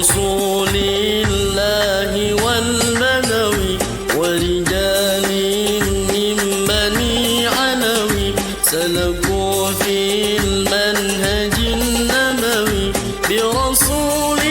برسول الله والبدوي ورجال من بني علوي سلكوا في المنهج النبوي برسول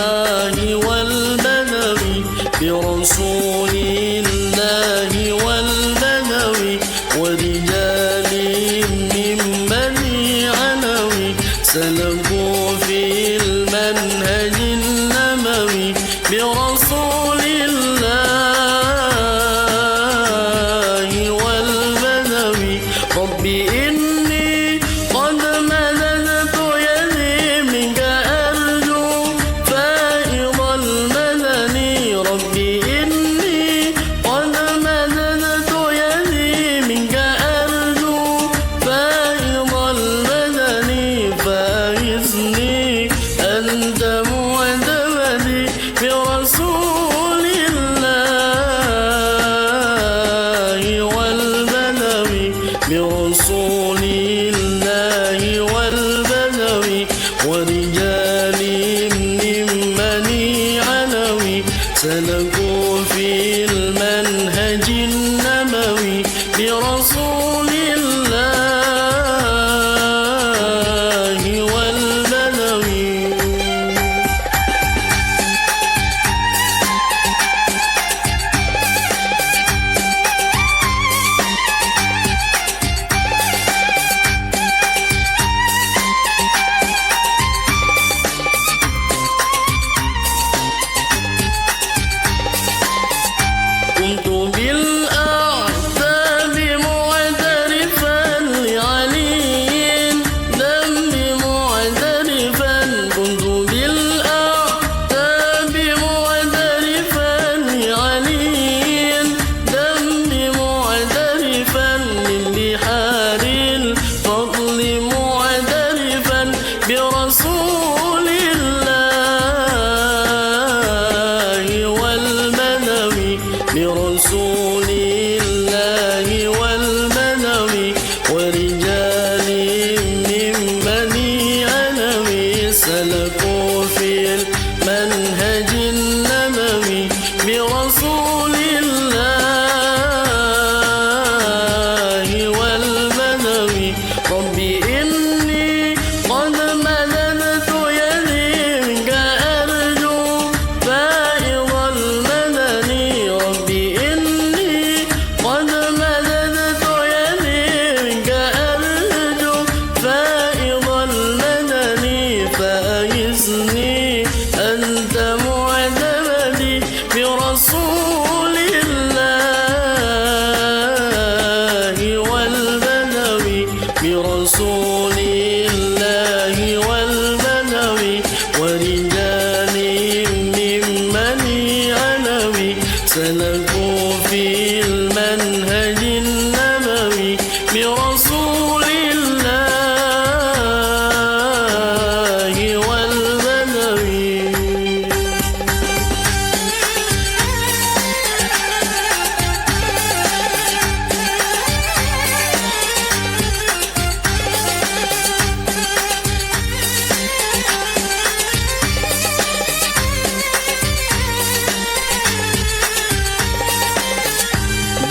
الله والبدوي برسول الله والبدوي ورجال من بني علوي سلكوا في المنهج النبوي برسول الله والبدوي ربي إني قد مددت يدي منك أرجو فائض المدني ربي إني قد مددت يدي منك أرجو فائض المدني فاغثني أنت معتمدي برسول الله والبدوي برسول الله والبدوي ورجال من بني علوي سلكوا في المنهج النبوي برسول الله والبدوي كنت بالأعتاب معترفا لعلي ذنبي معترفا كنت بالأعتاب معترفا لعلي ذنبي معترفا للبحار الفضل معترفا برسول الله والبدوي برسول الله والبدوي ورجال من بني علوي سلكوا في المنهج النبوي برسول الله والبدوي ربي إني قد مددت يدي منك أرجو فائض المدني ربي إني قد مددت يدي منك أرجو فائض المدني فاغثني أنت معتمدي برسول الله والبدوي برسول الله والبدوي ورجال من بني علوي سلكوا في المنهج النبوي برسول الله والبدوي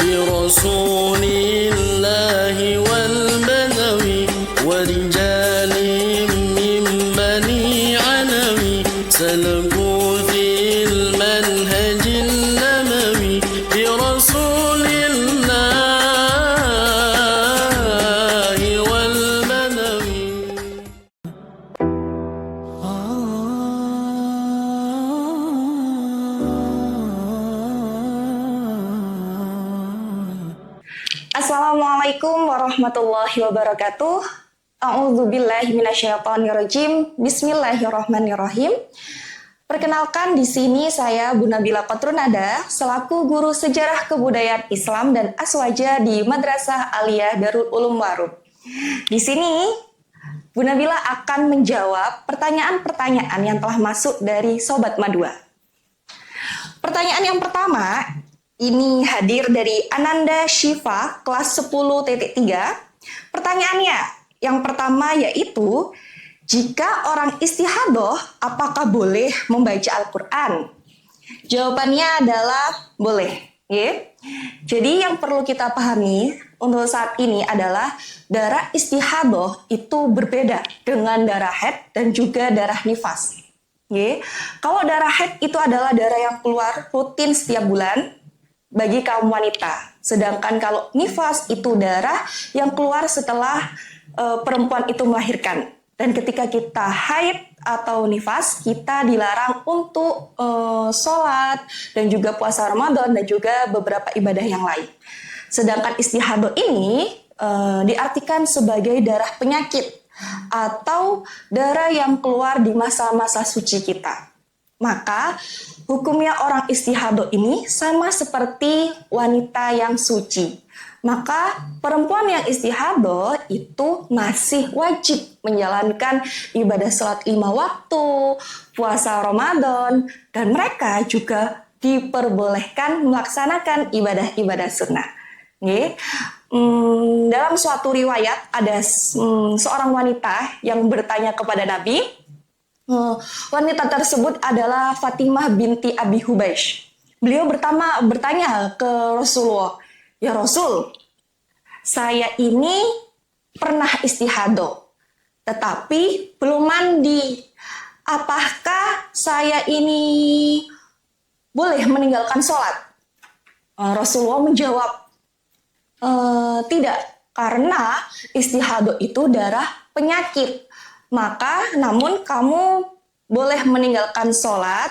برسول الله والبدوي ورجال من بني علوي سلكوا في المنهج النبوي برسول الله والبدوي Assalamualaikum warahmatullahi wabarakatuh. A'udzubillahi minasyaitonirrajim. Bismillahirrahmanirrahim. Perkenalkan, di sini saya Bu Nabila Qatrunada selaku guru sejarah kebudayaan Islam dan Aswaja di Madrasah Aliyah Darul Ulum Warup. Di sini Bu Nabila akan menjawab pertanyaan-pertanyaan yang telah masuk dari Sobat Madua. Pertanyaan yang pertama ini hadir dari Ananda Shiva kelas 10.3. Pertanyaannya yang pertama yaitu, Jika orang istihadoh, apakah boleh membaca Al-Quran? Jawabannya adalah boleh. Ya. Jadi yang perlu kita pahami untuk saat ini adalah darah istihadoh itu berbeda dengan darah haid dan juga darah nifas. Ya. Kalau darah haid itu adalah darah yang keluar rutin setiap bulan bagi kaum wanita. Sedangkan kalau nifas itu darah yang keluar setelah perempuan itu melahirkan. Dan ketika kita haid atau nifas, kita dilarang untuk sholat dan juga puasa Ramadan dan juga beberapa ibadah yang lain. Sedangkan istihadoh ini diartikan sebagai darah penyakit atau darah yang keluar di masa-masa suci kita. Maka hukumnya orang istihadoh ini sama seperti wanita yang suci. Maka perempuan yang istihadoh itu masih wajib menjalankan ibadah sholat 5 waktu, puasa Ramadan, dan mereka juga diperbolehkan melaksanakan ibadah-ibadah sunnah. Dalam suatu riwayat ada seorang wanita yang bertanya kepada Nabi. Wanita tersebut adalah Fatimah binti Abi Hubaish. Beliau bertanya ke Rasulullah, "Ya Rasul, saya ini pernah istihadoh, tetapi belum mandi. Apakah saya ini boleh meninggalkan sholat?" Rasulullah menjawab, tidak, karena istihadoh itu darah penyakit. Maka namun kamu boleh meninggalkan sholat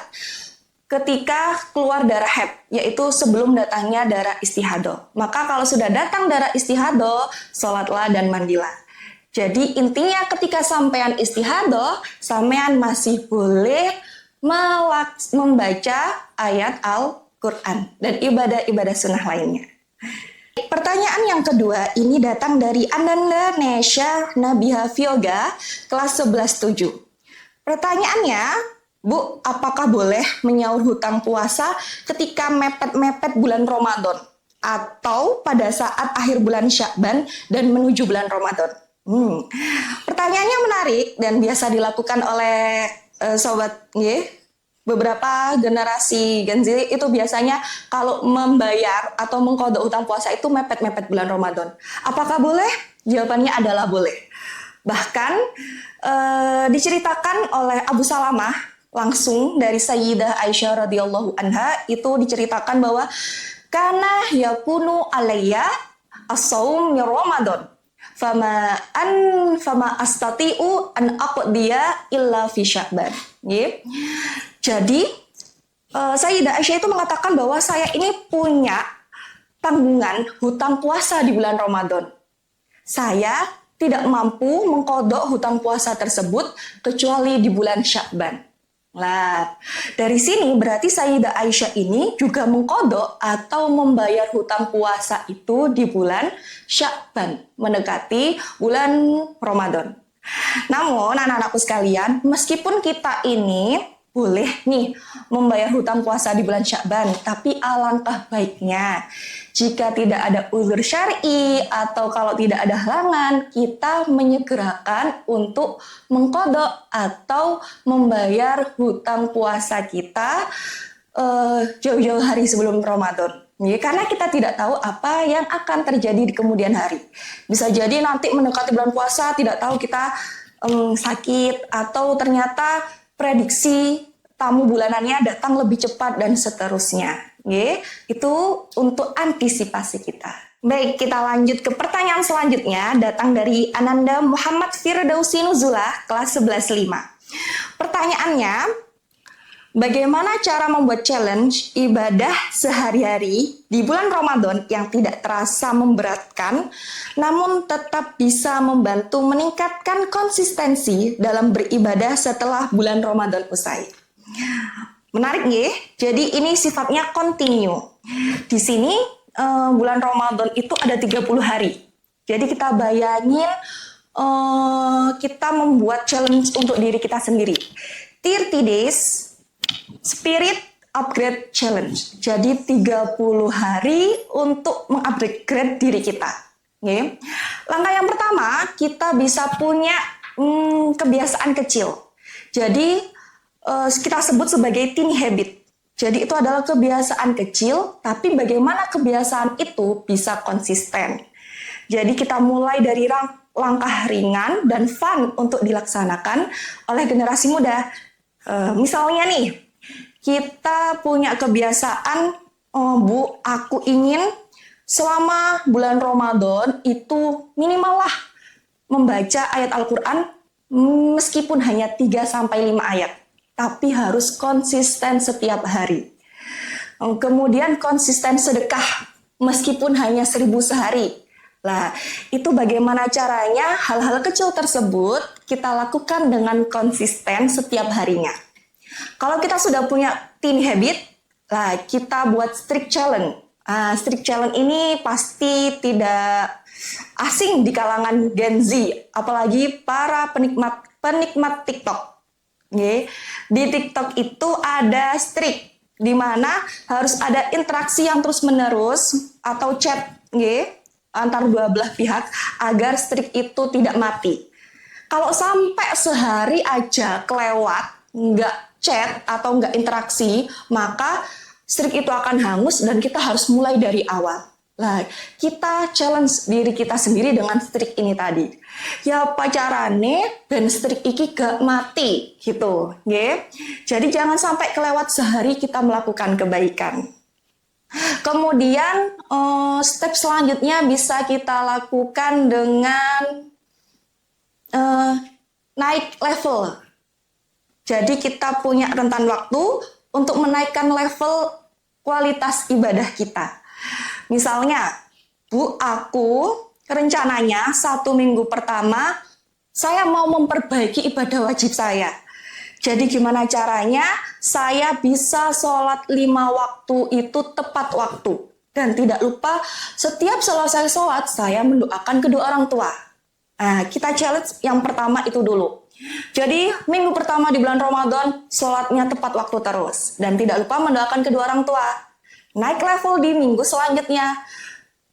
ketika keluar darah haid, yaitu sebelum datangnya darah istihadoh. Maka kalau sudah datang darah istihadoh, sholatlah dan mandilah. Jadi intinya ketika sampean istihadoh, sampean masih boleh membaca ayat Al-Quran dan ibadah-ibadah sunnah lainnya. Pertanyaan yang kedua ini datang dari Ananda Nesha Nabiha Vyoga, kelas 11-7. Pertanyaannya, Bu, apakah boleh menyaur hutang puasa ketika mepet-mepet bulan Ramadan atau pada saat akhir bulan Sya'ban dan menuju bulan Ramadan? Pertanyaannya menarik dan biasa dilakukan oleh sobat beberapa generasi Gen Z itu biasanya kalau membayar atau mengqadha utang puasa itu mepet-mepet bulan Ramadan. Apakah boleh? Jawabannya adalah boleh. Bahkan diceritakan oleh Abu Salamah langsung dari Sayyidah Aisyah radhiyallahu anha itu diceritakan bahwa kana yakunu alayya as-shaum min Ramadan fama astati'u an aqdiya illa fi Sya'ban. Jadi Sayyidah Aisyah itu mengatakan bahwa saya ini punya tanggungan hutang puasa di bulan Ramadan. Saya tidak mampu mengqadha hutang puasa tersebut kecuali di bulan Sya'ban. Nah, dari sini berarti Sayyidah Aisyah ini juga mengqadha atau membayar hutang puasa itu di bulan Sya'ban, mendekati bulan Ramadan. Namun, anak-anakku sekalian, meskipun kita ini boleh nih membayar hutang puasa di bulan Sya'ban, tapi alangkah baiknya jika tidak ada uzur syar'i atau kalau tidak ada halangan, kita menyegerakan untuk mengqadha atau membayar hutang puasa kita jauh-jauh hari sebelum Ramadan. Karena kita tidak tahu apa yang akan terjadi di kemudian hari. Bisa jadi nanti mendekati bulan puasa tidak tahu kita sakit atau ternyata prediksi tamu bulanannya datang lebih cepat dan seterusnya. Itu untuk antisipasi kita. Baik, kita lanjut ke pertanyaan selanjutnya, datang dari Ananda Muhammad Firdausi Nuzulah, kelas 11-5. Pertanyaannya, bagaimana cara membuat challenge ibadah sehari-hari di bulan Ramadan yang tidak terasa memberatkan, namun tetap bisa membantu meningkatkan konsistensi dalam beribadah setelah bulan Ramadan usai? Menarik ya, jadi ini sifatnya continue. Di sini bulan Ramadan itu ada 30 hari. Jadi kita bayangin kita membuat challenge untuk diri kita sendiri. 30 days Spirit Upgrade Challenge. Jadi 30 hari untuk mengupgrade diri kita. Langkah yang pertama, kita bisa punya kebiasaan kecil. Jadi kita sebut sebagai tiny habit. Jadi itu adalah kebiasaan kecil, tapi bagaimana kebiasaan itu bisa konsisten. Jadi kita mulai dari langkah ringan dan fun untuk dilaksanakan oleh generasi muda. Misalnya nih, kita punya kebiasaan, Bu, aku ingin selama bulan Ramadan itu minimal lah membaca ayat Al-Quran meskipun hanya 3-5 ayat. Tapi harus konsisten setiap hari. Kemudian konsisten sedekah meskipun hanya 1.000 sehari. Nah, itu bagaimana caranya hal-hal kecil tersebut kita lakukan dengan konsisten setiap harinya. Kalau kita sudah punya tiny habit, nah kita buat strict challenge. Strict challenge ini pasti tidak asing di kalangan Gen Z, apalagi para penikmat TikTok. Di TikTok itu ada strict, di mana harus ada interaksi yang terus-menerus atau chat antar dua belah pihak agar strict itu tidak mati. Kalau sampai sehari aja kelewat, nggak chat atau nggak interaksi, maka strict itu akan hangus dan kita harus mulai dari awal. Nah, kita challenge diri kita sendiri dengan strict ini tadi. Ya pacarane dan strict iki gak mati gitu, Jadi jangan sampai kelewat sehari kita melakukan kebaikan. Kemudian step selanjutnya bisa kita lakukan dengan naik level. Jadi kita punya rentan waktu untuk menaikkan level kualitas ibadah kita. Misalnya, Bu, aku rencananya 1 minggu pertama saya mau memperbaiki ibadah wajib saya. Jadi gimana caranya saya bisa sholat 5 waktu itu tepat waktu. Dan tidak lupa setiap selesai sholat saya mendoakan kedua orang tua. Nah, kita challenge yang pertama itu dulu. Jadi minggu pertama di bulan Ramadan sholatnya tepat waktu terus. Dan tidak lupa mendoakan kedua orang tua. Naik level di minggu selanjutnya.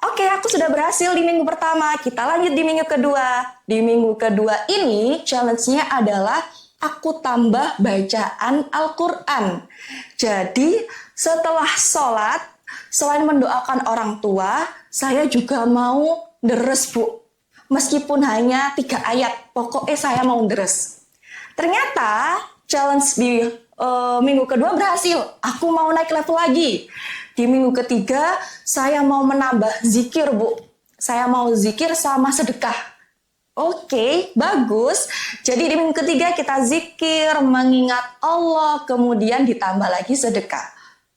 Oke, aku sudah berhasil di minggu pertama. Kita lanjut di minggu kedua. Di minggu kedua ini challenge-nya adalah aku tambah bacaan Al-Quran. Jadi setelah sholat, selain mendoakan orang tua, saya juga mau deres, Bu. Meskipun hanya 3 ayat, pokoknya saya mau deres. Ternyata challenge di minggu kedua berhasil. Aku mau naik level lagi. Di minggu ketiga, saya mau menambah zikir, Bu. Saya mau zikir sama sedekah. Oke, bagus. Jadi di minggu ketiga kita zikir, mengingat Allah, kemudian ditambah lagi sedekah.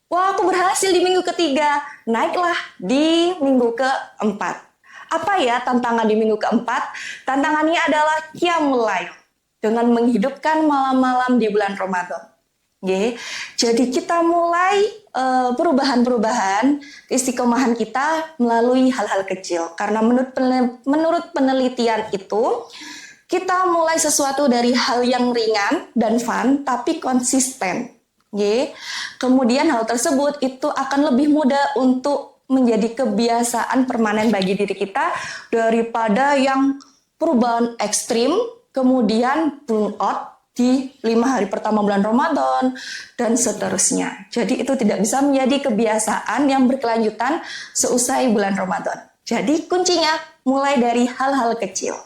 Wah, aku berhasil di minggu ketiga. Naiklah di minggu keempat. Apa ya tantangan di minggu keempat? Tantangannya adalah qiyamul lail, dengan menghidupkan malam-malam di bulan Ramadan. Jadi kita mulai perubahan-perubahan istiqomahan kita melalui hal-hal kecil. Karena menurut penelitian itu, kita mulai sesuatu dari hal yang ringan dan fun, tapi konsisten. Kemudian hal tersebut itu akan lebih mudah untuk menjadi kebiasaan permanen bagi diri kita daripada yang perubahan ekstrim, kemudian burnout di 5 hari pertama bulan Ramadan, dan seterusnya. Jadi itu tidak bisa menjadi kebiasaan yang berkelanjutan seusai bulan Ramadan. Jadi kuncinya mulai dari hal-hal kecil.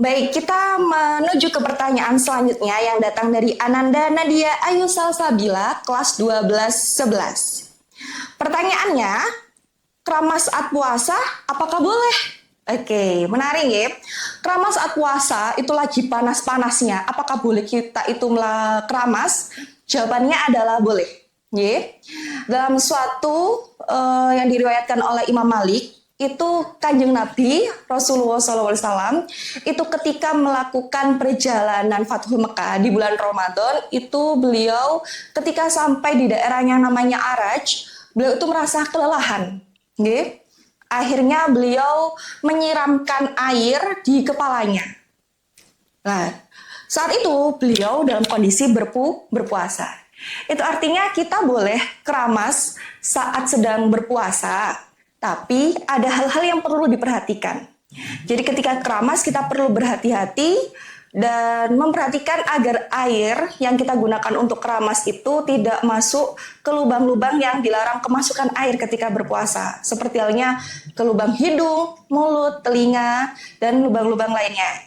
Baik, kita menuju ke pertanyaan selanjutnya yang datang dari Ananda Nadia Ayu Salsabila, kelas 12-11. Pertanyaannya, keramas saat puasa apakah boleh? Oke, menarik ya. Keramas saat puasa itu lagi panas-panasnya. Apakah boleh kita itu keramas? Jawabannya adalah boleh. Dalam suatu yang diriwayatkan oleh Imam Malik, itu Kanjeng Nabi Rasulullah SAW itu ketika melakukan perjalanan Fathul Mekah di bulan Ramadan, itu beliau ketika sampai di daerahnya namanya Araj, beliau itu merasa kelelahan. Akhirnya beliau menyiramkan air di kepalanya. Nah, saat itu beliau dalam kondisi berpuasa. Itu artinya kita boleh keramas saat sedang berpuasa, tapi ada hal-hal yang perlu diperhatikan. Jadi ketika keramas kita perlu berhati-hati dan memperhatikan agar air yang kita gunakan untuk keramas itu tidak masuk ke lubang-lubang yang dilarang kemasukan air ketika berpuasa, seperti halnya ke lubang hidung, mulut, telinga, dan lubang-lubang lainnya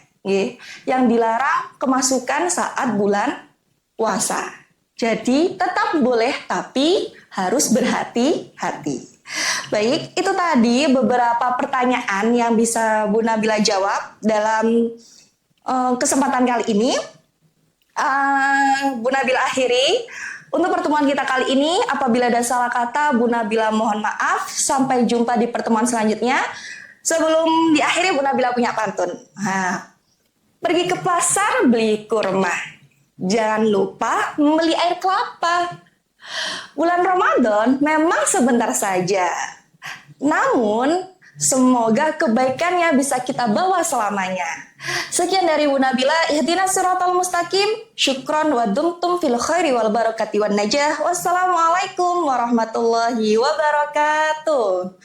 yang dilarang kemasukan saat bulan puasa. Jadi tetap boleh tapi harus berhati-hati. Baik, itu tadi beberapa pertanyaan yang bisa Bu Nabila jawab dalam kesempatan kali ini. Bu Nabila akhiri untuk pertemuan kita kali ini. Apabila ada salah kata, Bu Nabila mohon maaf. Sampai jumpa di pertemuan selanjutnya. Sebelum diakhiri, Bu Nabila punya pantun. Pergi ke pasar beli kurma, jangan lupa membeli air kelapa. Bulan Ramadan memang sebentar saja, namun semoga kebaikannya bisa kita bawa selamanya. Sekian dari Bu Nabila, ihdinas siratal mustaqim. Syukron wa dumtum fil khairi wal barakati wan najah. Wassalamualaikum warahmatullahi wabarakatuh.